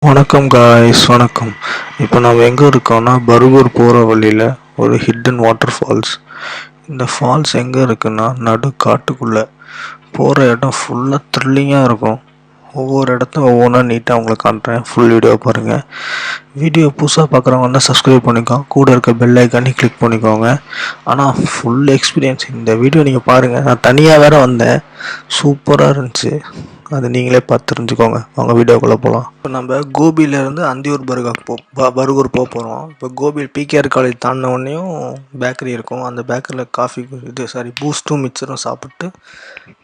வணக்கம் காய்ஸ், வணக்கம். இப்போ நம்ம எங்கே இருக்கோம்னா பர்கூர் போகிற வழியில் ஒரு ஹிட்டன் வாட்டர் ஃபால்ஸ். இந்த ஃபால்ஸ் எங்கே இருக்குன்னா நடு காட்டுக்குள்ளே. போகிற இடம் ஃபுல்லாக த்ரில்லிங்காக இருக்கும். ஒவ்வொரு இடத்த ஒவ்வொன்றா நீட்டாக உங்களுக்கு காட்டுறேன். ஃபுல் வீடியோ பாருங்கள். வீடியோ புதுசாக பார்க்குறவங்க வந்து சப்ஸ்கிரைப் பண்ணிக்கோங்க. கூட இருக்க பெல் ஐக்கானே கிளிக் பண்ணிக்கோங்க. ஆனால் ஃபுல் எக்ஸ்பீரியன்ஸ் இந்த வீடியோ நீங்கள் பாருங்கள். நான் தனியாக வேறு வந்தேன், சூப்பராக இருந்துச்சு. அது நீங்களே பார்த்து தெரிஞ்சுக்கோங்க. அவங்க வீடியோக்குள்ளே போகலாம். இப்போ நம்ம கோபியிலேருந்து அந்தியூர் பர்கூர் போகிறோம். இப்போ கோபியில் பிகேஆர் காலேஜ் தாண்டினோடனையும் பேக்கரி இருக்கும். அந்த பேக்கரியில் காஃபி பூஸ்ட்டும் மிக்சரும் சாப்பிட்டு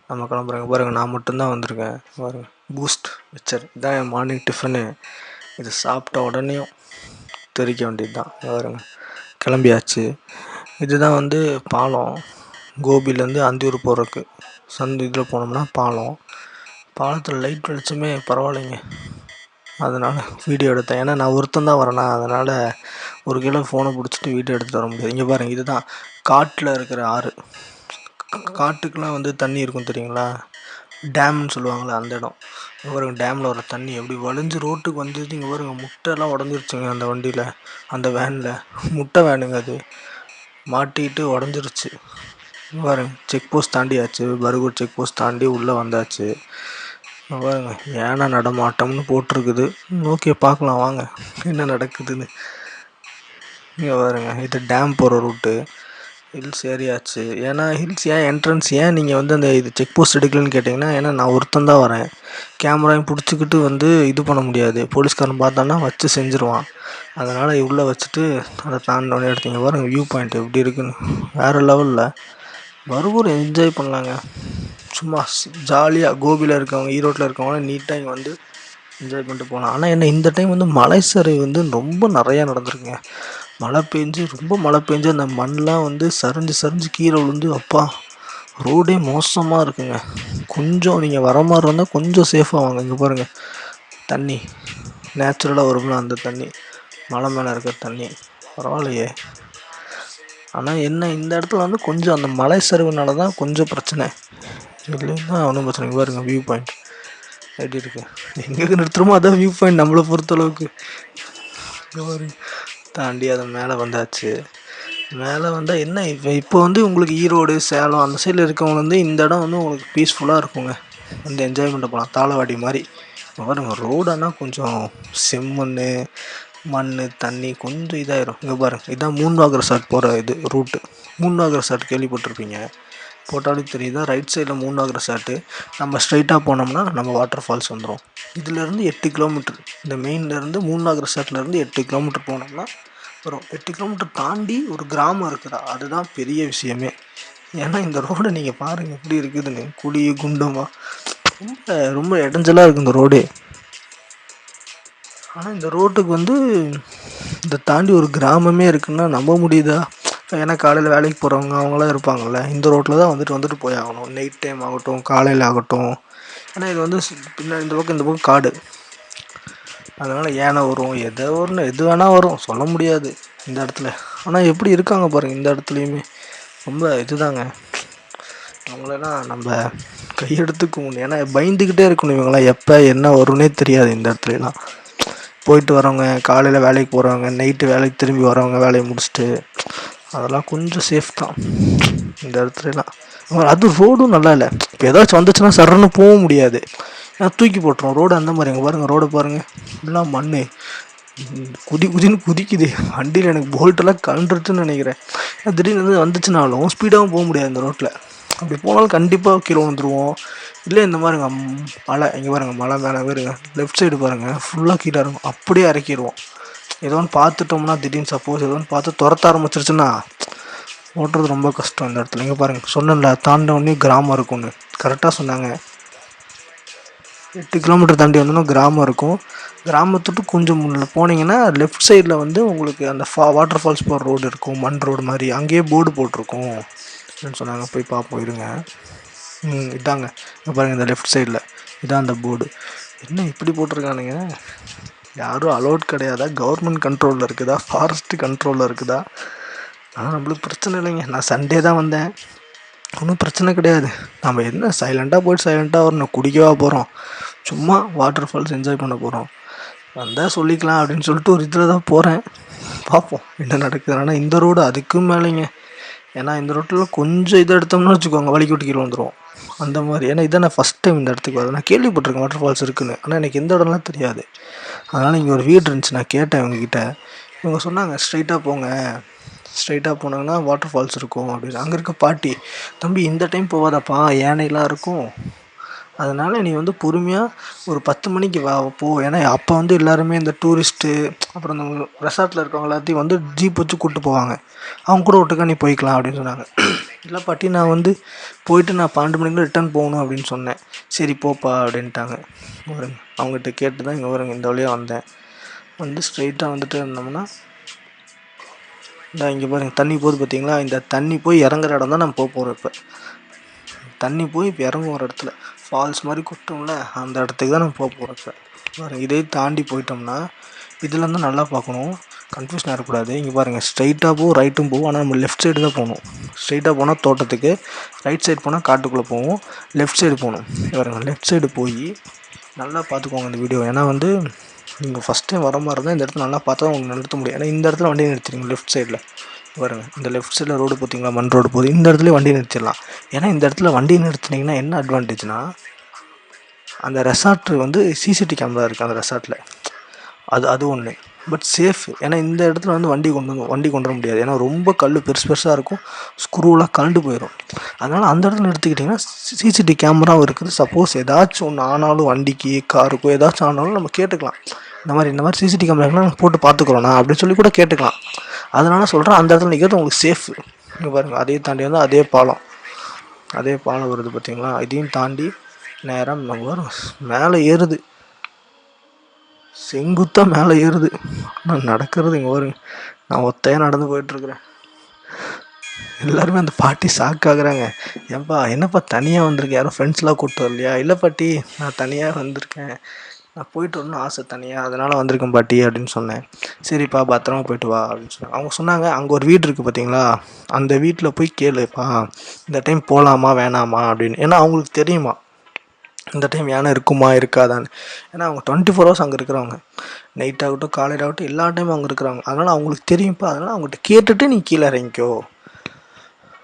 நம்ம கிளம்புறோங்க. பாருங்கள், நான் மட்டும்தான் வந்திருக்கேன். பாருங்கள், பூஸ்ட் மிக்சர் இதான் என் மார்னிங் டிஃபனு. இது சாப்பிட்ட உடனேயும் தெரிக்க வேண்டியது தான். பாருங்க, கிளம்பியாச்சு. இதுதான் வந்து பாலம். கோபிலேருந்து அந்தியூர் போகிறதுக்கு இதில் போனோம்னா பாலத்தில் லைட் வெளிச்சமே பரவாயில்லைங்க. அதனால் வீடியோ எடுத்தேன். ஏன்னா நான் ஒருத்தன் தான் வரேனா, அதனால் ஒரு கிலோ ஃபோனை பிடிச்சிட்டு வீடியோ எடுத்துகிட்டு வர முடியாது. இங்கே பாருங்கள், இதுதான் காட்டில் இருக்கிற ஆறு. காட்டுக்கெலாம் வந்து தண்ணி இருக்கும் தெரியுங்களா, டேம்னு சொல்லுவாங்களே அந்த இடம். பாருங்க, டேமில் வர தண்ணி எப்படி வலிஞ்சு ரோட்டுக்கு வந்துட்டு. இங்கே பாருங்க, முட்டைலாம் உடஞ்சிருச்சுங்க அந்த வண்டியில், அந்த வேனில். முட்டை வேனுங்க, அது மாட்டிக்கிட்டு உடஞ்சிருச்சு. பாருங்க, செக் போஸ்ட் தாண்டியாச்சு. பர்கூர் செக் போஸ்ட் தாண்டி உள்ளே வந்தாச்சு. பாருங்க, ஏன்னா நடமாட்டம்னு போட்டிருக்குது. ஓகே, பார்க்கலாம் வாங்க என்ன நடக்குதுன்னு. இங்கே பாருங்க, இது டேம் போகிற ரூட்டு. ஹில்ஸ் ஏரியாச்சு. ஏன்னா ஹில்ஸ் ஏன் என்ட்ரன்ஸ் ஏன் நீங்கள் வந்து அந்த இது செக் போஸ்ட் எடுக்கலன்னு கேட்டிங்கன்னா, ஏன்னா நான் ஒருத்தன் தான் வரேன். கேமராவையும் பிடிச்சிக்கிட்டு வந்து இது பண்ண முடியாது. போலீஸ்காரன் பார்த்தான்னா வச்சு செஞ்சுருவான். அதனால் உள்ளே வச்சுட்டு அதை தாண்டோடனே எடுத்தீங்க. பாருங்கள் வியூ பாயிண்ட் எப்படி இருக்குன்னு, வேறு லெவலில். பர்கூர் என்ஜாய் பண்ணலாங்க. சும்மா ஜாலியாக கோபியில் இருக்கவங்க, ஈரோட்டில் இருக்கவங்க நீட்டாக இங்கே வந்து என்ஜாய் பண்ணிட்டு போகலாம். ஆனால் என்ன, இந்த டைம் வந்து மலை சரிவு வந்து ரொம்ப நிறையா நடந்திருக்குங்க. மழை பெஞ்சு அந்த மண்ணெலாம் வந்து சரிஞ்சு கீழே விழுந்து, அப்பா ரோடே மோசமாக இருக்குங்க. கொஞ்சம் நீங்கள் வர மாதிரி இருந்தால் கொஞ்சம் சேஃபாக வாங்க. இங்கே பாருங்கள், தண்ணி நேச்சுரலாக வரும்ல அந்த தண்ணி, மலை மேலே இருக்கிற தண்ணி பரவாயில்லையே. ஆனால் என்ன, இந்த இடத்துல வந்து கொஞ்சம் அந்த மலை சரிவுனால தான் கொஞ்சம் பிரச்சனை. இல்லைன்னா ஒன்றும் பிரச்சனை. பாருங்க வியூ பாயிண்ட் எப்படி இருக்கு. எங்கே நிறுத்துறோமோ அதான் வியூ பாயிண்ட் நம்மளை பொறுத்தளவுக்கு. தாண்டி அதை மேலே வந்தாச்சு. மேலே வந்தால் என்ன, இப்போ வந்து உங்களுக்கு ஈரோடு சேலம் அந்த சைடில் இருக்கவங்க வந்து இந்த இடம் வந்து உங்களுக்கு பீஸ்ஃபுல்லாக இருக்குங்க. வந்து என்ஜாய் பண்ணிட்டு போகலாம். தாளவாடி மாதிரி பாருங்க. ரோடானா கொஞ்சம் செம்மண் மண் தண்ணி கொஞ்சம் இதாயிரும். இங்கே பாருங்கள், இதுதான் மூன்வாக் ரெசார்ட் போகிற இது ரூட்டு. மூன்வாக் ரெசார்ட் கேள்விப்பட்டிருப்பீங்க, போட்டாலும் தெரியுதா. ரைட் சைடில் மூன்வாக் ரெசார்ட்டு. நம்ம ஸ்ட்ரைட்டாக போனோம்னா நம்ம வாட்டர் ஃபால்ஸ் வந்துடும். இதிலேருந்து 8 கிலோமீட்டர். இந்த மெயின்லேருந்து மூன்வாக் ரெசார்ட்லேருந்து 8 கிலோமீட்டர் போனோம்னா வரும். 8 கிலோமீட்டர் தாண்டி ஒரு கிராமம் இருக்குதா, அதுதான் பெரிய விஷயமே. ஏன்னா இந்த ரோடை நீங்கள் பாருங்கள் எப்படி இருக்குதுன்னு, குழி குண்டமாக ரொம்ப ரொம்ப இடைஞ்சலாக இருக்குது இந்த ரோடு. ஆனால் இந்த ரோட்டுக்கு வந்து இதை தாண்டி ஒரு கிராமமே இருக்குன்னா நம்ப முடியுதா? ஏன்னா காலையில் வேலைக்கு போகிறவங்க அவங்களாம் இருப்பாங்கள்ல, இந்த ரோட்டில் தான் வந்துட்டு போய் ஆகணும். நைட் டைம் ஆகட்டும், காலையில் ஆகட்டும். ஏன்னா இது வந்து பின்னாடி இந்த பக்கம் காடு. அதனால் யானை வரும், எது வேணால் வரும், சொல்ல முடியாது இந்த இடத்துல. ஆனால் எப்படி இருக்காங்க பாருங்கள், இந்த இடத்துலையுமே ரொம்ப இதுதாங்க. அவங்களெல்லாம் நம்ம கையெடுத்துக்க முடியும். ஏன்னா பயந்துக்கிட்டே இருக்கணும். இவங்களாம் எப்போ என்ன வரும்னே தெரியாது. இந்த இடத்துலலாம் போயிட்டு வரவங்க, காலையில் வேலைக்கு போகிறவங்க, நைட்டு வேலைக்கு திரும்பி வரவங்க, வேலையை முடிச்சுட்டு, அதெல்லாம் கொஞ்சம் சேஃப் தான் இந்த இடத்துலலாம். அது ரோடும் நல்லா இல்லை. இப்போ ஏதாச்சும் வந்துச்சுன்னா சரன்னு போக முடியாது, ஏன்னா தூக்கி போட்டுரும் ரோடு அந்த மாதிரி. அங்கே பாருங்கள், ரோடை பாருங்கள், ஃபுல்லாக மண். குதின்னு குதிக்குது. வண்டியில் எனக்கு போல்ட்டெல்லாம் கலண்டுருச்சுன்னு நினைக்கிறேன். திடீர்னு வந்துச்சுனாலும் ஸ்பீடாகவும் போக முடியாது இந்த ரோட்டில். அப்படி போனாலும் கண்டிப்பாக கீழே வந்துடுவோம். இல்லை இந்த மாதிரிங்க மலை, இங்கே பாருங்கள், மலை மேலே பாருங்க, லெஃப்ட் சைடு பாருங்கள், ஃபுல்லாக கீழே இருக்கும். அப்படியே இறக்கிடுவோம். ஏதோ ஒன்று பார்த்துட்டோம்னா, திடீர்னு சப்போஸ் ஏதோ ஒன்று பார்த்து துரத்த ஆரம்பிச்சிருச்சுன்னா ஓட்டுறது ரொம்ப கஷ்டம் இந்த இடத்துல. இங்கே பாருங்கள், சொன்னேன்ல தாண்டவொடனே கிராமம் இருக்கும்னு, கரெக்டாக சொன்னாங்க. 8 கிலோமீட்டர் தாண்டி வந்தோன்னா கிராமம் இருக்கும். கிராமத்துட்டு கொஞ்சம் முன்னில் போனீங்கன்னா லெஃப்ட் சைடில் வந்து உங்களுக்கு அந்த வாட்டர் ஃபால்ஸ் போகிற ரோடு இருக்கும், மண் ரோடு மாதிரி. அங்கேயே போர்டு போட்டிருக்கும் அப்படின்னு சொன்னாங்க. போய் பார்ப்போம் இருங்க. இதாங்க, இங்கே பாருங்கள், இந்த லெஃப்ட் சைடில் இதான் அந்த போர்டு. என்ன இப்படி போட்டிருக்கானுங்க? யாரும் அலோட் கிடையாதா? கவர்மெண்ட் கண்ட்ரோலில் இருக்குதா? ஃபாரஸ்ட்டு கண்ட்ரோலில் இருக்குதா? ஆனால் நம்மளுக்கு பிரச்சனை இல்லைங்க. நான் சண்டே தான் வந்தேன், ஒன்றும் பிரச்சனை கிடையாது. நம்ம என்ன சைலண்ட்டாக போய்ட்டு சைலண்ட்டாக வரணும். குடிக்கவா போகிறோம், சும்மா வாட்டர் ஃபால்ஸ் என்ஜாய் பண்ண போகிறோம். வந்தால் சொல்லிக்கலாம் அப்படின்னு சொல்லிட்டு ஒரு இதில் தான் போகிறேன். பார்ப்போம் என்ன நடக்குது. ஆனால் இந்த ரோடு அதுக்கும் மேலேங்க. ஏன்னா இந்த ரோட்டில் கொஞ்சம் இதை எடுத்தோம்னு வச்சுக்கோங்க, வலிக்கு விட்டு கீழே வந்துடும் அந்த மாதிரி. ஏன்னா இதான் நான் ஃபஸ்ட் டைம் இந்த இடத்துக்கு வரேன். நான் கேள்விப்பட்டிருக்கேன் வாட்டர் ஃபால்ஸ் இருக்குதுன்னு, ஆனால் எனக்கு எந்த இடம்லாம் தெரியாது. அதனால் இங்கே ஒரு வீடு இருந்துச்சு, நான் கேட்டேன் இவங்ககிட்ட. இவங்க சொன்னாங்க ஸ்ட்ரைட்டாக போங்க, ஸ்ட்ரைட்டாக போனாங்கன்னா வாட்டர் ஃபால்ஸ் இருக்கும் அப்படின்னு. அங்கே இருக்க பாட்டி, தம்பி இந்த டைம் போகாதப்பா யானைலாம் இருக்கும், அதனால் நீ வந்து பொறுமையாக ஒரு 10 மணிக்கு வா போ. ஏன்னா அப்போ வந்து எல்லாருமே இந்த டூரிஸ்ட்டு அப்புறம் இந்த ரெசார்ட்டில் இருக்கவங்க எல்லாத்தையும் வந்து ஜீப் வச்சு கூப்பிட்டு போவாங்க, அவங்க கூட ஒட்டுக்கா நீ போய்க்கலாம் அப்படின்னு சொன்னாங்க. இல்லை பாட்டி நான் வந்து போயிட்டு நான் 12 மணிக்குள்ள ரிட்டர்ன் போகணும் அப்படின்னு சொன்னேன். சரி போப்பா அப்படின்ட்டாங்க. வருங்க அவங்ககிட்ட கேட்டு தான் இங்கே வருங்க இந்த வழியாக வந்தேன். வந்து ஸ்ட்ரைட்டாக வந்துட்டு இருந்தோம்னா இந்த இங்கே பாருங்கள் தண்ணி போகுது பார்த்தீங்களா, இந்த தண்ணி போய் இறங்குற இடம் தான் நம்ம போகிறோம். இப்போ தண்ணி போய் இப்போ இறங்கும் ஒரு இடத்துல ஃபால்ஸ் மாதிரி கொட்டும்ல, அந்த இடத்துக்கு தான் நம்ம போகிறோம். இப்போ பாருங்கள் இதே தாண்டி போயிட்டோம்னா இதில் தான் நல்லா பார்க்கணும், கன்ஃபியூஷன் ஆகக்கூடாது. இங்கே பாருங்கள் ஸ்ட்ரைட்டாக போகும் ரைட்டும் போகும், ஆனால் நம்ம லெஃப்ட் சைடு தான் போகணும். ஸ்ட்ரைட்டாக போனால் தோட்டத்துக்கு, ரைட் சைடு போனால் காட்டுக்குள்ளே போவோம், லெஃப்ட் சைடு போகணும். பாருங்கள் லெஃப்ட் சைடு போய் நல்லா பார்த்துக்கோங்க இந்த வீடியோ. ஏன்னா வந்து நீங்கள் ஃபஸ்ட் டைம் வர மாதிரி இருந்தால் இந்த இடத்துல நல்லா பார்த்தா உங்களுக்கு நிறுத்த முடியும். ஏன்னா இந்த இடத்துல வண்டியை நிறுத்திடுங்க லெஃப்ட் சைடில். பாருங்கள் இந்த லெஃப்ட் சைடில் ரோடு பார்த்தீங்களா, மண் ரோடு போகுது, இந்த இடத்துல வண்டி நிறுத்திடலாம். ஏன்னா இந்த இடத்துல வண்டி நிறுத்தினீங்கன்னா என்ன அட்வான்டேஜ்னால், அந்த ரெசார்ட்டு வந்து சிசிடிவி கேமரா இருக்குது அந்த ரெசார்ட்டில், அது ஒன்று. But safe. ஏன்னா இந்த இடத்துல வந்து வண்டி கொண்டு வர முடியாது, ஏன்னா ரொம்ப கல் பெருசாக இருக்கும், ஸ்க்ரூவெலாம் கலண்டு போயிடும். அதனால் அந்த இடத்துல நிறுத்திக்கிட்டிங்கன்னா சிசிடிவி கேமராவும் இருக்குது. சப்போஸ் ஏதாச்சும் ஒன்று ஆனாலும், வண்டிக்கு காருக்கோ ஏதாச்சும் ஆனாலும் நம்ம கேட்டுக்கலாம், இந்த மாதிரி சிசிடிவி கேமராக்கெலாம் நம்ம போட்டு பார்த்துக்குறோண்ணா அப்படின்னு சொல்லி கூட கேட்டுக்கலாம். அதனால் சொல்கிறேன் அந்த இடத்துல நிற்கிறது உங்களுக்கு சேஃபு. இங்கே பாருங்கள் அதே தாண்டி வந்து அதே பாலம் வருது பார்த்தீங்களா, இதையும் தாண்டி நேராக நம்ம வரும் மேலே ஏறுது, செங்குத்தாக மேலே ஏறுது. நான் நடக்கிறது இங்கே வருங்க, நான் ஒத்தையாக நடந்து போயிட்டுருக்குறேன். எல்லாருமே அந்த பாட்டி ஷாக்காகிறாங்க, ஏன்பா என்னப்பா தனியாக வந்திருக்கேன், யாரும் ஃப்ரெண்ட்ஸ்லாம் கூப்பிட்டு வரலையா? இல்லை பாட்டி நான் தனியாக வந்திருக்கேன், நான் போயிட்டு வரணும்னு ஆசை தனியாக, அதனால் வந்திருக்கேன் பாட்டி அப்படின்னு சொன்னேன். சரிப்பா பத்திரமா போயிட்டு வா அப்படின்னு சொன்னாங்க. அவங்க சொன்னாங்க அங்கே ஒரு வீடு இருக்குது பார்த்தீங்களா, அந்த வீட்டில் போய் கேளுப்பா இந்த டைம் போகலாமா வேணாமா அப்படின்னு. ஏன்னா அவங்களுக்கு தெரியுமா இந்த டைம் யானை இருக்குமா இருக்காதான்னு. ஏன்னா அவங்க 24 ஹவர்ஸ் அங்கே இருக்கிறவங்க, நைட் ஆகட்டும் காலையில் ஆகட்டும் எல்லா டைமும் அங்கே இருக்கிறாங்க. அதனால் அவங்களுக்கு தெரியும்ப்பா, அதனால் அவங்ககிட்ட கேட்டுட்டு நீ கீழே இறங்கிக்கோ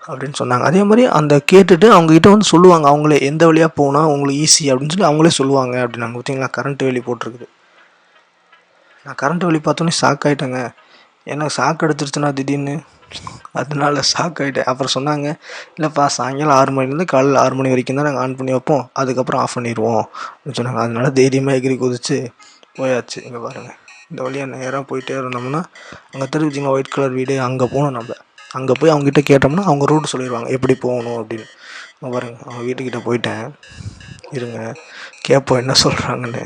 அப்படின்னு சொன்னாங்க. அதே மாதிரி அந்த கேட்டுட்டு அவங்ககிட்ட வந்து சொல்லுவாங்க, அவங்களே எந்த வழியாக போனால் உங்களுக்கு ஈஸி அப்படின்னு சொல்லி அவங்களே சொல்லுவாங்க அப்படின்னாங்க. பார்த்தீங்களா கரண்ட் வேலி போட்டிருக்குது. நான் கரண்ட் வேலி பார்த்தோன்னே ஷாக் ஆகிட்டேங்க. எனக்கு ஷாக் அடிச்சிருச்சுன்னா திடீர்னு, அதனால ஷாக் ஆகிட்டேன். அப்புறம் சொன்னாங்க இல்லைப்பா சாயங்காலம் 6 மணிலேருந்து காலையில் 6 மணி வரைக்கும் தான் நாங்கள் ஆன் பண்ணி வைப்போம், அதுக்கப்புறம் ஆஃப் பண்ணிடுவோம் அப்படின்னு சொன்னாங்க. அதனால தைரியமாக எகிரி குதிச்சு போயாச்சு. இங்கே பாருங்கள் இந்த வழியாக நேராக போயிட்டே இருந்தோம்னா அங்கே தெரிவிச்சிங்களா ஒயிட் கலர் வீடு, அங்கே போகணும். நம்ம அங்கே போய் அவங்ககிட்ட கேட்டோம்னா அவங்க ரூட் சொல்லிடுவாங்க எப்படி போகணும் அப்படின்னு. இங்கே பாருங்கள் அவங்க வீட்டுக்கிட்ட போயிட்டேன், இருங்க கேட்போம் என்ன சொல்கிறாங்கன்னு.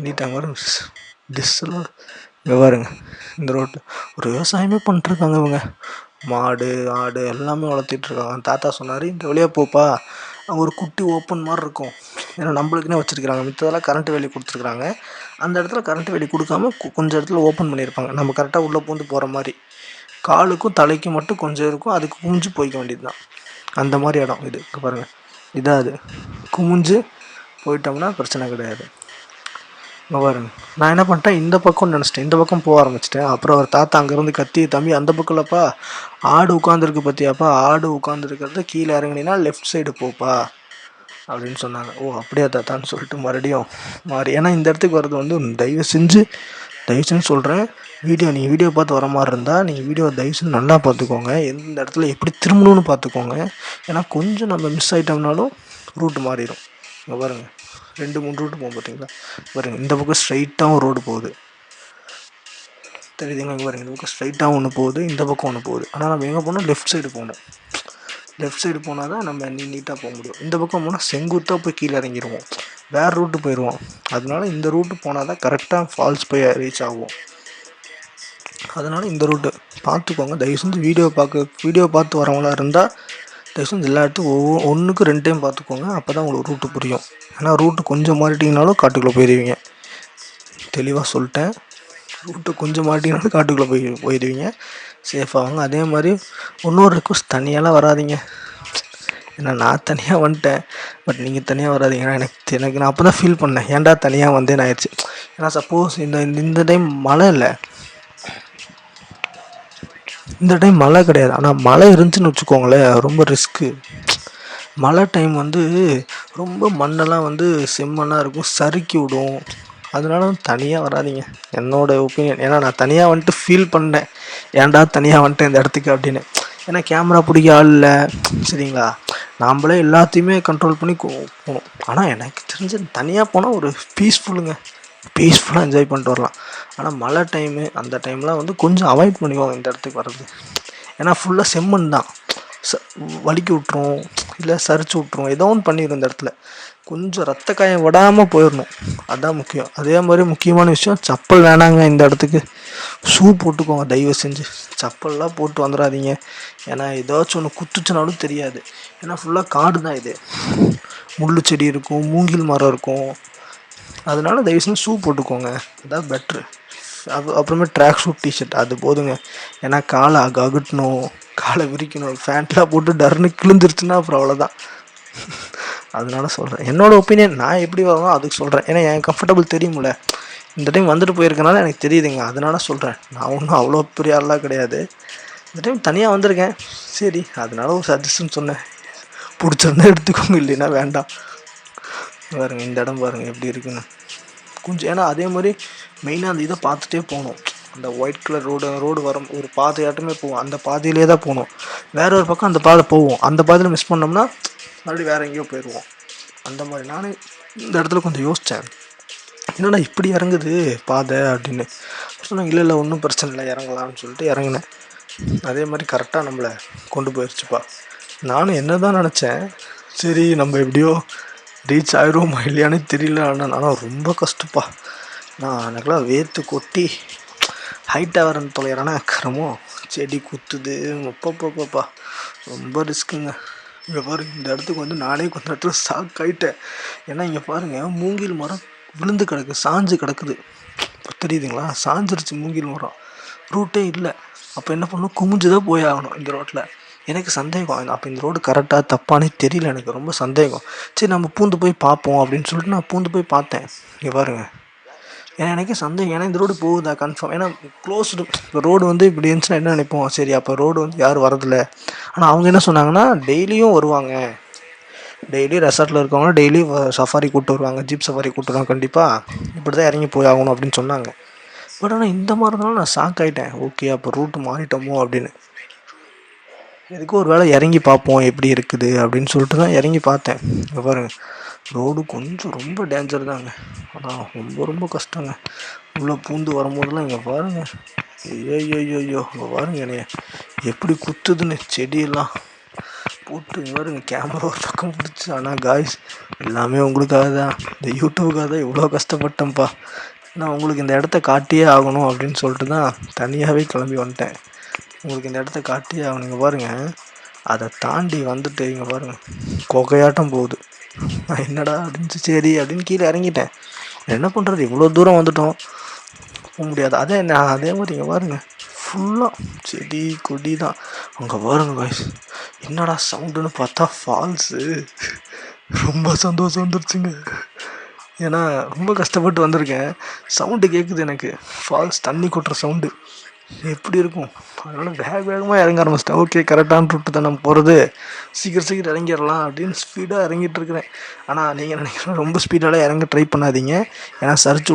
நீட்டாங்க வரும் டிஸ்ஸெல்லாம். இங்கே பாருங்க இந்த ரோட்டில் ஒரு விவசாயமே பண்ணிட்டுருக்காங்க இவங்க, மாடு ஆடு எல்லாமே வளர்த்திட்ருக்காங்க. தாத்தா சொன்னார் இந்த வழியாக போப்பா, அங்கே ஒரு குட்டி ஓப்பன் மாதிரி இருக்கும், ஏன்னா நம்மளுக்குன்னே வச்சுருக்கிறாங்க, மித்ததெல்லாம் கரண்ட் வேலி கொடுத்துருக்குறாங்க. அந்த இடத்துல கரண்ட் வேலி கொடுக்காம கொஞ்சம் இடத்துல ஓப்பன் பண்ணியிருப்பாங்க, நம்ம கரெக்டாக உள்ளே பூந்து போகிற மாதிரி. காலுக்கும் தலைக்கும் மட்டும் கொஞ்சம் இருக்கும், அதுக்கு குமிஞ்சு போய்க்க வேண்டியது தான். அந்த மாதிரி இடம் இது. இங்கே பாருங்கள் இதான் அது, குமிஞ்சு போயிட்டோம்னா பிரச்சனை கிடையாது. இங்கே பாருங்க நான் என்ன பண்ணிட்டேன், இந்த பக்கம் நினச்சிட்டேன், இந்த பக்கம் போக ஆரம்பிச்சிட்டேன். அப்புறம் அவர் தாத்தா அங்கேருந்து கத்தி, தம்பி அந்த பக்கம் இல்லைப்பா ஆடு உட்காந்துருக்கு பார்த்தியாப்பா, ஆடு உட்காந்துருக்கிறது கீழே இறங்குனீங்கன்னா லெஃப்ட் சைடு போப்பா அப்படின்னு சொன்னாங்க. ஓ அப்படியா தாத்தான்னு சொல்லிட்டு மறுபடியும் மாறி, ஏன்னா இந்த இடத்துக்கு வர்றது வந்து தயவு செஞ்சு சொல்கிறேன், நீங்கள் வீடியோ பார்த்து வர மாதிரி இருந்தால் நீங்கள் வீடியோ தயவு செஞ்சு நல்லா பார்த்துக்கோங்க, எந்த இடத்துல எப்படி திரும்பணும்னு பார்த்துக்கோங்க. ஏன்னா கொஞ்சம் நம்ம மிஸ் ஆகிட்டோம்னாலும் ரூட்டு மாறிடும். இங்கே பாருங்கள் 2-3 ரூட்டு போகும் பார்த்தீங்களா, பாருங்கள் இந்த பக்கம் ஸ்ட்ரைட்டாகவும் ரோடு போகுது தெரியுதுங்களா. இங்கே பாருங்கள் இந்த பக்கம் ஸ்ட்ரைட்டாகவும் ஒன்று போகுது, இந்த பக்கம் ஒன்று போகுது. ஆனால் நம்ம எங்கே போகணும், லெஃப்ட் சைடு போகணும். லெஃப்ட் சைடு போனால் தான் நம்ம நீட்டாக போக முடியும். இந்த பக்கம் போனால் செங்குத்தாக போய் கீழே இறங்கிடுவோம், வேறு ரூட்டு போயிடுவோம். அதனால இந்த ரூட்டு போனால் தான் கரெக்டாக ஃபால்ஸ் போய் ரீச் ஆகும். அதனால் இந்த ரூட்டு பார்த்துக்கோங்க தயவு செஞ்சு. வீடியோ பார்த்து வரவங்களா இருந்தால் தயவு செஞ்சு எல்லா இடத்துக்கும் ஒன்றுக்கு 2 டைம் பார்த்துக்கோங்க, அப்போ தான் உங்களுக்கு ரூட்டு புரியும். ஏன்னா ரூட்டு கொஞ்சம் மாறிட்டிங்கனாலும் காட்டுக்குள்ளே போயிடுவீங்க. தெளிவாக சொல்லிட்டேன், ரூட்டு கொஞ்சம் மாட்டிங்கனாலும் காட்டுக்குள்ளே போயிடுவீங்க. சேஃபாக வாங்க. அதே மாதிரி இன்னொரு ரிக்வஸ்ட், தனியாலாம் வராதிங்க. ஏன்னா நான் தனியாக வந்துட்டேன், பட் நீங்கள் தனியாக வராதிங்க. எனக்கு நான் அப்போ தான் ஃபீல் பண்ணேன், ஏன்டா தனியாக வந்தேன்னு ஆயிடுச்சு. ஏன்னா சப்போஸ் இந்த டைம் மழை இல்லை, இந்த டைம் மழை கிடையாது. ஆனால் மழை இருந்துச்சுன்னு வச்சுக்கோங்களேன், ரொம்ப ரிஸ்க்கு. மழை டைம் வந்து ரொம்ப மண்ணெல்லாம் வந்து செம்மண்ணாக இருக்கும், சறுக்கி விடும். அதனால தனியாக வராதிங்க, என்னோடய ஒப்பீனியன். ஏன்னா நான் தனியாக வந்துட்டு ஃபீல் பண்ணேன், ஏன்டா தனியாக வந்துட்டேன் இந்த இடத்துக்கு அப்படின்னு. ஏன்னா கேமரா பிடிக்க ஆள் இல்லை, சரிங்களா. நாம்ளே எல்லாத்தையுமே கண்ட்ரோல் பண்ணி போகணும். ஆனால் எனக்கு தெரிஞ்சு தனியாக போனால் ஒரு பீஸ்ஃபுல்லாக என்ஜாய் பண்ணிட்டு வரலாம். ஆனால் மழை டைமு அந்த டைம்லாம் வந்து கொஞ்சம் அவாய்ட் பண்ணிக்குவாங்க இந்த இடத்துக்கு வர்றது. ஏன்னா ஃபுல்லாக செம்மண் தான், வலிக்கி விட்ரும், இல்லை சரிச்சு விட்ரும், ஏதோ ஒன்று பண்ணிடும் இந்த இடத்துல. கொஞ்சம் ரத்த காயம் விடாமல் போயிடணும், அதுதான் முக்கியம். அதே மாதிரி முக்கியமான விஷயம், செப்பல் வேணாங்க இந்த இடத்துக்கு. ஷூ போட்டுக்கோங்க தயவு செஞ்சு, செப்பல்லாம் போட்டு வந்துடாதீங்க. ஏன்னா ஏதாச்சும் ஒன்று குத்துச்சுனாலும் தெரியாது. ஏன்னா ஃபுல்லாக காடு தான் இது, முள் செடி இருக்கும், மூங்கில் மரம் இருக்கும். அதனால தயவு செஞ்சு ஷூ போட்டுக்கோங்க, அதான் பெட்ரு. அப்புறமே ட்ராக் ஷூட் டிஷர்ட் அது போதுங்க. ஏன்னா காலை அகட்டணும், காலை விரிக்கணும், ஃபேண்ட்லாம் போட்டு டர்னு கிழிஞ்சிருச்சுன்னா அப்புறம் அவ்வளோதான். அதனால சொல்கிறேன், என்னோடய ஒப்பீனியன். நான் எப்படி வரணும் அதுக்கு சொல்கிறேன். ஏன்னா என் கம்ஃபர்டபுள் தெரியுமில்ல, இந்த டைம் வந்துட்டு போயிருக்கனால எனக்கு தெரியுதுங்க, அதனால சொல்கிறேன். நான் ஒன்றும் அவ்வளோ பெரிய ஆளாக கிடையாது, இந்த டைம் தனியாக வந்திருக்கேன், சரி அதனால ஒரு சஜஷன் சொன்னேன். பிடிச்சிருந்தா எடுத்துக்கோங்க, இல்லைன்னா வேண்டாம். பாருங்கள் இந்த இடம் பாருங்கள் எப்படி இருக்குன்னு கொஞ்சம். ஏன்னா அதே மாதிரி மெயினாக அந்த இதை பார்த்துட்டே போகணும். அந்த ஒயிட் கலர் ரோடு வரும், ஒரு பாதையாட்டமே போவோம், அந்த பாதையிலே தான் போகணும். வேற ஒரு பக்கம் அந்த பாதை போவோம், அந்த பாதையில் மிஸ் பண்ணோம்னா மறுபடியும் வேறு எங்கேயோ போயிடுவோம். அந்த மாதிரி நானும் இந்த இடத்துல கொஞ்சம் யோசித்தேன், என்னடா இப்படி இறங்குது பாதை அப்படின்னு சொன்னாங்க. இல்லை ஒன்றும் பிரச்சனை இல்லை, இறங்கலாம்னு சொல்லிட்டு இறங்கினேன். அதே மாதிரி கரெக்டாக நம்மளை கொண்டு போயிடுச்சுப்பா. நானும் என்ன தான் நினச்சேன், சரி நம்ம எப்படியோ ரீச் ஆயிடுவோமா இல்லையானே தெரியல. ஆனால் ரொம்ப கஷ்டப்பா, நான் எனக்குலாம் வேர்த்து கொட்டி ஹைட்டாக வரன்னு தொலைகிறானே அக்கறமோ, செடி குத்துது, முப்பப்பப்பா ரொம்ப ரிஸ்க்குங்க. இங்கே பாருங்க, இந்த இடத்துக்கு வந்து நானே கொஞ்சம் இடத்துல ஷாக் ஆகிட்டேன். ஏன்னா இங்கே பாருங்கள், மூங்கில் மரம் விழுந்து கிடக்கு, சாஞ்சு கிடக்குது, தெரியுதுங்களா, சாஞ்சிருச்சு மூங்கில் மரம், ரூட்டே இல்லை. அப்போ என்ன பண்ணணும், குமிஞ்சு தான் போய் ஆகணும் இந்த ரோட்டில். எனக்கு சந்தேகம், அப்போ இந்த ரோடு கரெக்டாக தப்பானே தெரியல, எனக்கு ரொம்ப சந்தேகம். சரி நம்ம பூந்து போய் பார்ப்போம் அப்படின்னு சொல்லிட்டு நான் பூந்து போய் பார்த்தேன். இங்கே பாருங்கள், ஏன்னா எனக்கே சந்தேகம், ஏன்னா இந்த ரோடு போகுதா கன்ஃபார்ம். ஏன்னா க்ளோஸ்டு, இப்போ ரோடு வந்து இப்படி இருந்துச்சுன்னா என்ன நினைப்போம், சரி அப்போ ரோடு வந்து யாரும் வரதில்லை. ஆனால் அவங்க என்ன சொன்னாங்கன்னா, டெய்லியும் வருவாங்க, டெய்லி ரெசார்ட்டில் இருக்கவங்க டெய்லி சஃபாரி கூப்பிட்டு வருவாங்க, ஜீப் சஃபாரி கூப்பிட்டு வருவாங்க, கண்டிப்பாக இப்படி தான் இறங்கி போய் ஆகணும் அப்படின்னு சொன்னாங்க. பட் ஆனால் இந்த மாதிரி இருந்தாலும் நான் ஷாக் ஆகிட்டேன். ஓகே அப்போ ரூட்டு மாறிட்டோமோ அப்படின்னு. எதுக்கு ஒரு வேளை இறங்கி பார்ப்போம் எப்படி இருக்குது அப்படின்னு சொல்லிட்டு தான் இறங்கி பார்த்தேன். இங்கே பாருங்கள், ரோடு கொஞ்சம் ரொம்ப டேஞ்சர் தாங்க, ஆனால் ரொம்ப ரொம்ப கஷ்டங்க. உள்ளே பூந்து வரும்போதெல்லாம் இங்கே பாருங்கள், ஐயோ பாருங்கள் என்னைய எப்படி குத்துதுன்னு, செடியெல்லாம் போட்டு. இங்கே பாருங்க, கேமரா ஒரு பக்கம் பிடிச்சி. ஆனால் காய்ஸ் எல்லாமே உங்களுக்காக தான், இந்த யூடியூபுக்காக தான் இவ்வளோ கஷ்டப்பட்டேன்ப்பா. நான் உங்களுக்கு இந்த இடத்த காட்டியே ஆகணும் அப்படின்னு சொல்லிட்டு தான் தனியாகவே கிளம்பி வந்துட்டேன். உங்களுக்கு இந்த இடத்த காட்டியே ஆகணும். இங்கே பாருங்கள், அதை தாண்டி வந்துட்டு இங்கே பாருங்கள் கொகையாட்டம் போகுது. நான் என்னடா அப்படின்னு சரி அப்படின்னு கீழே இறங்கிட்டேன். என்ன பண்ணுறது, இவ்வளோ தூரம் வந்துட்டோம், போக முடியாது. அதே மாதிரி இங்கே பாருங்கள், ஃபுல்லாக செடி கொடி தான். அங்கே பாருங்க காய்ஸ், என்னடா சவுண்டுன்னு பார்த்தா ஃபால்ஸு. ரொம்ப சந்தோஷம் வந்துருச்சுங்க, ஏன்னா ரொம்ப கஷ்டப்பட்டு வந்திருக்கேன். சவுண்டு கேட்குது எனக்கு, ஃபால்ஸ் தண்ணி கொட்டுற சவுண்டு எப்படி இருக்கும். அதனால் வேகமாக இறங்க ஆரம்பிச்சிட்டேன். ஓகே கரெக்டான ரூட்டு தான் நம்ம போகிறது, சீக்கிரம் இறங்கிடலாம் அப்படின்னு ஸ்பீடாக இறங்கிட்டு இருக்கிறேன். ஆனால் நீங்கள் நினைக்கிறேன் ரொம்ப ஸ்பீடாலாம் இறங்க ட்ரை பண்ணாதீங்க, ஏன்னா சரிச்சு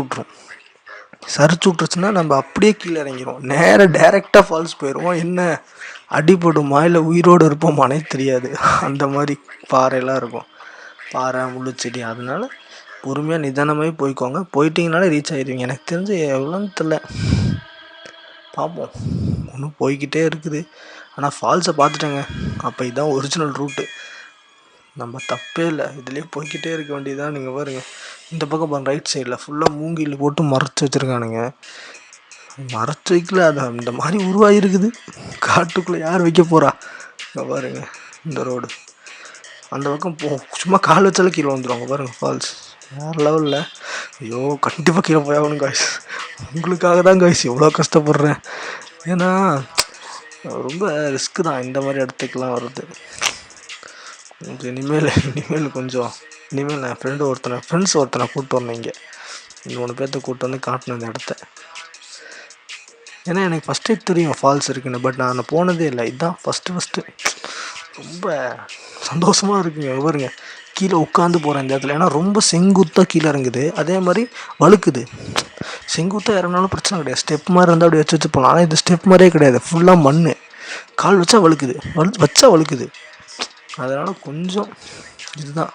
விட்ருச்சுன்னா நம்ம அப்படியே கீழே இறங்கிடுவோம், டேரெக்டாக ஃபால்ஸ் போயிடுவோம். என்ன அடிபடுமா இல்லை உயிரோடு இருப்போமானே தெரியாது, அந்த மாதிரி பாறையெல்லாம் இருக்கும், பாறை முள் செடி. அதனால பொறுமையாக நிதானமாகவே போய்க்கோங்க, போயிட்டீங்கனாலே ரீச் ஆகிடுவீங்க. எனக்கு தெரிஞ்சு எவ்வளோன்னு தெரில, பார்ப்போம். ஒன்றும் போய்கிட்டே இருக்குது. ஆனால் ஃபால்ஸை பார்த்துட்டேங்க, அப்போ இதுதான் ஒரிஜினல் ரூட்டு, நம்ம தப்பே இல்லை, இதுலேயே போய்கிட்டே இருக்க வேண்டியதான். நீங்கள் பாருங்கள், இந்த பக்கம் பாருங்கள், ரைட் சைடில் ஃபுல்லாக மூங்கில் போட்டு மறைச்சி வச்சுருக்கானுங்க. மறைச்சி வைக்கல, அது இந்த மாதிரி உருவாகிருக்குது, காட்டுக்குள்ளே யார் வைக்க போகிறா. இங்கே பாருங்கள் இந்த ரோடு, அந்த பக்கம் சும்மா கால் வச்சாலும் கீழே வந்துடுவாங்க பாருங்கள் ஃபால்ஸ், வேறு லெவலில். ஐயோ கண்டிப்பாக கீழே போயாகணும் காய்ஸ், உங்களுக்காக தான் காய்ஸ் எவ்வளோ கஷ்டப்படுறேன். ஏன்னா ரொம்ப ரிஸ்க்கு தான் இந்த மாதிரி இடத்துக்குலாம் வர்றது. கொஞ்சம் இனிமேல் நான் ஃப்ரெண்ட்ஸ் ஒருத்தனை கூப்பிட்டு வரணும் இங்கே. 3 பேர்த்த கூப்பிட்டு வந்து காட்டணும் இந்த இடத்த. ஏன்னா எனக்கு ஃபஸ்ட்டே தெரியும் ஃபால்ஸ் இருக்குன்னு, பட் நான் போனதே இல்லை. இதுதான் ஃபஸ்ட்டு. ரொம்ப சந்தோஷமாக இருக்குங்க. பாருங்க, கீழே உட்காந்து போகிறேன் இந்த இடத்துல. ஏன்னா ரொம்ப செங்குத்தாக கீழே இறங்குது, அதே மாதிரி வழுக்குது. செங்குத்தாக இறங்கினாலும் பிரச்சனை கிடையாது, ஸ்டெப் மாதிரி இருந்தால் அப்படி வச்சு போகலாம். ஆனால் இது ஸ்டெப் மாதிரியே கிடையாது, ஃபுல்லாக மண். கால் வச்சா வழுக்குது, வழுக்குது. அதனால் கொஞ்சம் இதுதான்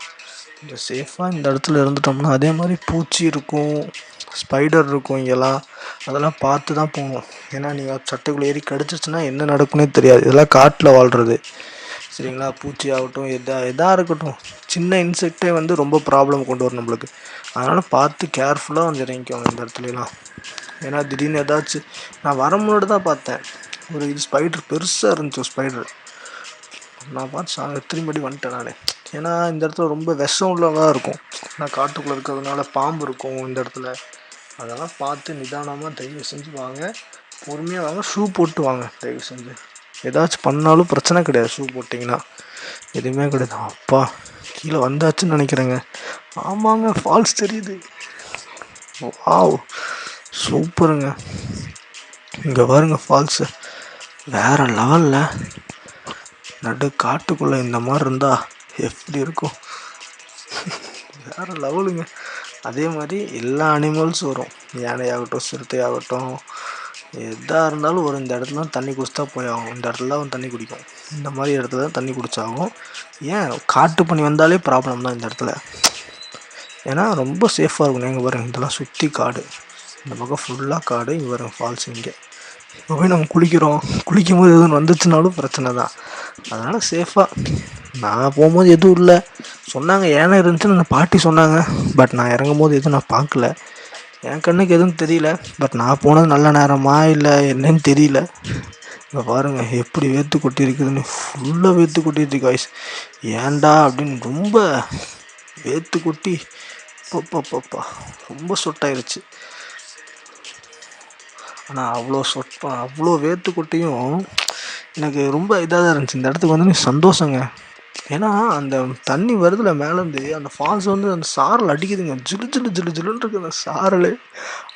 கொஞ்சம் சேஃபாக இந்த இடத்துல இருந்துட்டோம்னா. அதே மாதிரி பூச்சி இருக்கும், ஸ்பைடர் இருக்கும் இங்கெல்லாம், அதெல்லாம் பார்த்து தான் போகணும். ஏன்னா நீங்கள் சட்டைக்குள்ளே ஏறி கடிச்சிச்சுன்னா என்ன நடக்குன்னே தெரியாது. இதெல்லாம் காட்டில் வாழ்கிறது, சரிங்களா? பூச்சி ஆகட்டும், எதாக இருக்கட்டும், சின்ன இன்செக்டே வந்து ரொம்ப ப்ராப்ளம் கொண்டு வரும் நம்மளுக்கு. அதனால் பார்த்து கேர்ஃபுல்லாக வந்து இறங்கிக்கோங்க இந்த இடத்துலலாம். ஏன்னா திடீர்னு ஏதாச்சும், நான் வர முன்னாடி தான் பார்த்தேன் ஒரு இது ஸ்பைடர் பெருசாக இருந்துச்சு. ஸ்பைடர் நான் பார்த்து திரும்பி வந்துட்டேன் நான். ஏன்னா இந்த இடத்துல ரொம்ப விஷம் உள்ளதாக இருக்கும். நான் காட்டுக்குள்ளே இருக்கிறதுனால பாம்பு இருக்கும் இந்த இடத்துல. அதெல்லாம் பார்த்து நிதானமாக தயவு செஞ்சு வாங்க, பொறுமையாக வாங்க, ஷூ போட்டு வாங்க தயவு செஞ்சு. ஏதாச்சும் பண்ணாலும் பிரச்சனை கிடையாது, ஷூ போட்டிங்கன்னா எதுவுமே கிடையாது. அப்பா கீழே வந்தாச்சுன்னு நினைக்கிறேங்க. ஆமாங்க, ஃபால்ஸ் தெரியுது. வாவ், சூப்பருங்க. இங்கே பாருங்க ஃபால்ஸு வேறு லெவலில். நடு காட்டுக்குள்ளே இந்த மாதிரி இருந்தால் எப்படி இருக்கும்? வேறு லெவலுங்க. அதே மாதிரி எல்லா அனிமல்ஸும் வரும், யானையாகட்டும், சிறுத்தையாகட்டும், எதாக இருந்தாலும் ஒரு இந்த இடத்துல தண்ணி குடிச்சா போய் ஆகும். இந்த இடத்துல தான் தண்ணி குடிக்கும், இந்த மாதிரி இடத்துல தான் தண்ணி குடிச்சாகும். ஏன் காட்டு பண்ணி வந்தாலே ப்ராப்ளம் தான் இந்த இடத்துல. ஏன்னா ரொம்ப சேஃபாக இருக்கும். நீங்கள் பாருங்கள், இதெல்லாம் சுற்றி காடு, இந்த பக்கம் ஃபுல்லாக காடு. இங்கே பாருங்கள் ஃபால்ஸ். இங்கே இப்போ போய் நம்ம குளிக்கும் போது எதுவும் வந்துச்சுனாலும் பிரச்சனை தான். அதனால் சேஃபாக. நான் போகும்போது எதுவும் இல்லை, சொன்னாங்க யானை இருந்துச்சுன்னு அந்த பாட்டி சொன்னாங்க. பட் நான் இறங்கும் போது எதுவும் நான் பார்க்கல, என் கண்ணுக்கு எதுவும் தெரியல. பட் நான் போனது நல்ல நேரமா இல்லை என்னன்னு தெரியல. இப்போ பாருங்கள் எப்படி வேர்த்து கொட்டி இருக்குதுன்னு, ஃபுல்லாக வேர்த்து கொட்டிடுச்சு காய்ஸ். ஏன்டா அப்படின்னு ரொம்ப வேர்த்து கொட்டி பப்பா ரொம்ப சொட்டாயிருச்சு. ஆனால் அவ்வளோ வேர்த்து கொட்டியும் எனக்கு ரொம்ப இதாக தான் இருந்துச்சு. இந்த இடத்துக்கு வந்து சந்தோஷங்க. ஏன்னா அந்த தண்ணி வருதுல மேலேருந்து, அந்த ஃபால்ஸ் வந்து அந்த சாரல் அடிக்குதுங்க, ஜிலுன்னு இருக்குது அந்த சாரல்.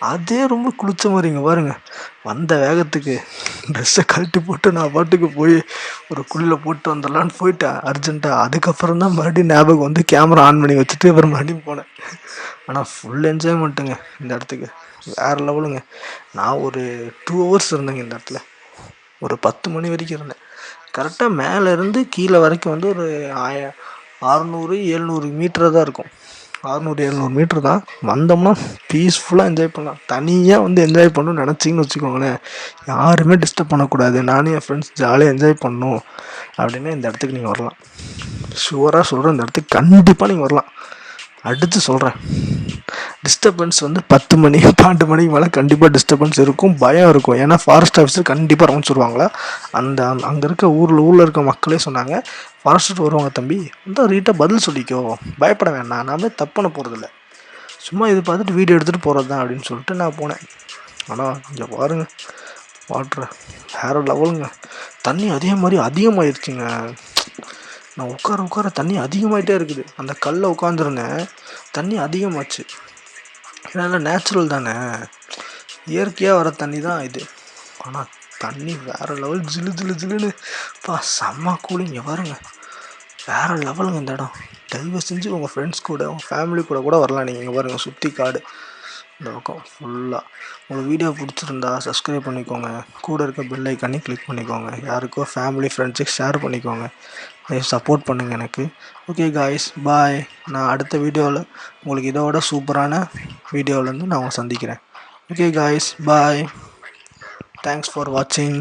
அதே ரொம்ப குளிச்ச மாதிரிங்க. பாருங்கள், வந்த வேகத்துக்கு ட்ரெஸ்ஸை கழட்டி போட்டு நான் பாட்டுக்கு போய் ஒரு குழியில் போட்டு வந்துடலான்னு போயிட்டேன் அர்ஜென்ட்டாக. அதுக்கப்புறம் தான் மறுபடியும் ஞாபகம் வந்து கேமரா ஆன் பண்ணி வச்சுட்டு அப்புறம் மறுபடியும் போனேன். ஆனால் ஃபுல் என்ஜாய்மெண்ட்டுங்க இந்த இடத்துக்கு, வேறு லெவலுங்க. நான் ஒரு 2 hours இருந்தேங்க இந்த இடத்துல, ஒரு 10 மணி வரைக்கும் இருந்தேன். கரெக்டாக மேலேருந்து கீழே வரைக்கும் வந்து ஒரு 600-700 மீட்டர் தான் இருக்கும். 600-700 மீட்ரு தான். வந்தோம்னா பீஸ்ஃபுல்லாக என்ஜாய் பண்ணலாம். தனியாக வந்து என்ஜாய் பண்ணணும்னு நினச்சிங்கன்னு வச்சுக்கோங்களேன், யாருமே டிஸ்டர்ப் பண்ணக்கூடாது, நானும் என் ஃப்ரெண்ட்ஸ் ஜாலியாக என்ஜாய் பண்ணணும் அப்படின்னா இந்த இடத்துக்கு நீங்கள் வரலாம். ஷுவராக சொல்கிறேன், இந்த இடத்துக்கு கண்டிப்பாக நீங்கள் வரலாம். அடுத்து சொல்கிறேன், டிஸ்டர்பன்ஸ் வந்து 10 மணி 12 மணிக்கு மேலே கண்டிப்பாக டிஸ்டர்பன்ஸ் இருக்கும், பயம் இருக்கும். ஏன்னா ஃபாரஸ்ட் ஆஃபீஸர் கண்டிப்பாக ரவுண்ட்ஸ் வருவாங்களா. அங்கே இருக்க ஊரில் இருக்க மக்களே சொன்னாங்க, ஃபாரஸ்ட் வருவாங்க தம்பி, வந்து ரீட்டாக பதில் சொல்லிக்கோ, பயப்பட வேண்டாம், நாமே தப்பு பண்ண போகிறதில்ல, சும்மா இது பார்த்துட்டு வீடியோ எடுத்துகிட்டு போகிறது தான் அப்படின்னு சொல்லிட்டு நான் போனேன். ஆனால் இங்கே பாருங்கள், வாட்ரு வேறு லெவலுங்க. தண்ணி அதே மாதிரி அதிகமாகிடுச்சுங்க. நான் உட்கார தண்ணி அதிகமாகிட்டே இருக்குது. அந்த கல்லை உட்காந்துருந்தேன், தண்ணி அதிகமாச்சு. ஏன்னா நேச்சுரல் தானே, இயற்கையாக வர தண்ணி தான் இது. ஆனால் தண்ணி வேறு லெவல், ஜிலுன்னு செம்ம கூலிங்க. பாருங்க, வேறு லெவலுங்க இந்த இடம். தயவு செஞ்சு உங்கள் ஃப்ரெண்ட்ஸ் கூட, உங்கள் ஃபேமிலி கூட வரலாம். நீங்கள் இங்கே பாருங்கள், சுற்றி காடு இந்த பக்கம் ஃபுல்லாக. உங்களுக்கு வீடியோ பிடிச்சிருந்தா சப்ஸ்கிரைப் பண்ணிக்கோங்க, கூட இருக்க பெல் ஐக்கானே கிளிக் பண்ணிக்கோங்க, யாருக்கோ ஃபேமிலி ஃப்ரெண்ட்ஸுக்கு ஷேர் பண்ணிக்கோங்க, சப்போர்ட் பண்ணுங்கள் எனக்கு. ஓகே காய்ஸ், பாய். நான் அடுத்த வீடியோவில் உங்களுக்கு இதோட சூப்பரான வீடியோவிலேருந்து நான் உங்களை சந்திக்கிறேன். Okay guys, bye. Thanks for வாட்சிங்.